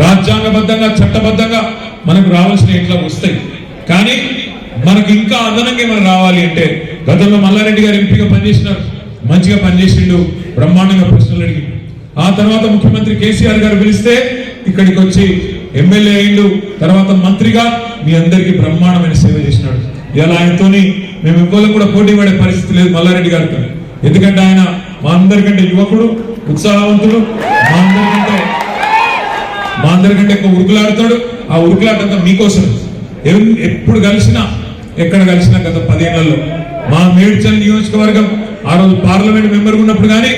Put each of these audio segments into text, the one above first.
రాజ్యాంగబద్ధంగా చట్టబద్ధంగా మనకు రావాల్సిన ఇంట్లో వస్తాయి. కానీ మనకు ఇంకా అదనంగా మనం రావాలి అంటే గతంలో మల్లారెడ్డి గారు ఎంపీగా పనిచేసినారు, మంచిగా పనిచేసిండు, బ్రహ్మాండంగా ప్రశ్నలు అడిగి ఆ తర్వాత ముఖ్యమంత్రి కేసీఆర్ గారు పిలిస్తే ఇక్కడికి వచ్చి ఎమ్మెల్యే అయిండు, తర్వాత మంత్రిగా మీ అందరికీ బ్రహ్మాండమైన సేవ చేసినాడు. ఇలా ఆయనతోని మేము ఎవ్వరం కూడా పోటీ పడే పరిస్థితి లేదు మల్లారెడ్డి గారితో. ఎందుకంటే ఆయన మా అందరికంటే యువకుడు, ఉత్సాహవంతుడు, మా అందరికంటే ఎక్కువ ఉరుకులాడుతాడు. ఆ ఉరుకులాటంతా మీకోసం. ఎప్పుడు కలిసినా ఎక్కడ కలిసినా గత 10 ఏళ్లలో మా మేడ్చల్ నియోజకవర్గం ఆ రోజు పార్లమెంట్ మెంబర్ ఉన్నప్పుడు కానీ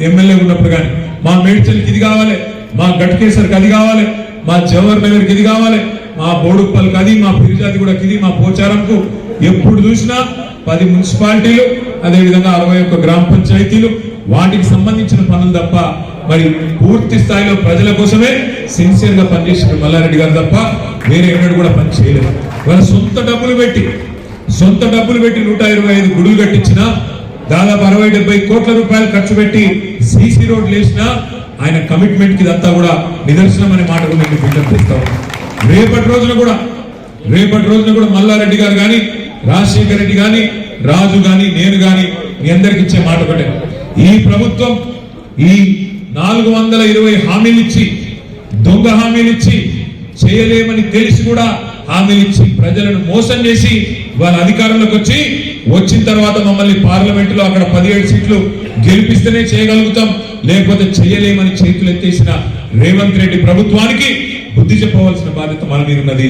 ఎమ్మెల్యే ఉన్నప్పుడు కానీ మా మేడ్చల్కి ఇది కావాలి, మా గట్కేసర్కి అది కావాలి, మా జవహర్ నగర్కి ఇది కావాలి, మా బోడుప్పల్కి అది, మా ఫిర్జాది కూడా ఇది, మా పోచారంకు ఎప్పుడు చూసినా 10 మున్సిపాలిటీలు, అదేవిధంగా 61 గ్రామ పంచాయతీలు, వాటికి సంబంధించిన పనులు తప్ప మరి పూర్తి స్థాయిలో ప్రజల కోసమే సిన్సియర్ గా పనిచేసిన మల్లారెడ్డి గారు తప్ప వేరే ఎన్నడూ కూడా పని చేయలేదు. వాళ్ళ సొంత డబ్బులు పెట్టి 125 గుడులు కట్టించిన, దాదాపు 60-70 కోట్ల రూపాయలు ఖర్చు పెట్టి సీసీ రోడ్లు వేసిన ఆయన కమిట్మెంట్ కి ఇదంతా కూడా నిదర్శనం అనే మాట కూడా నేను విజ్ఞప్తిస్తాను. రేపటి రోజున కూడా మల్లారెడ్డి గారు కానీ, రాజశేఖర రెడ్డి కానీ, రాజు కానీ, నేను కానీ మీ అందరికి ఇచ్చే మాట ఒకటే, ఈ ప్రభుత్వం ఈ 420 హామీలు ఇచ్చి, దొంగ హామీలు ఇచ్చి, చేయలేమని తెలిసి కూడా హామీలు ఇచ్చి ప్రజలను మోసం చేసి వాళ్ళ అధికారంలోకి వచ్చిన తర్వాత మమ్మల్ని పార్లమెంటులో అక్కడ 17 సీట్లు గెలిపిస్తేనే చేయగలుగుతాం, లేకపోతే చేయలేమని చేతులు ఎత్తేసిన రేవంత్ రెడ్డి ప్రభుత్వానికి బుద్ధి చెప్పవలసిన బాధ్యత మన మీద ఉన్నది.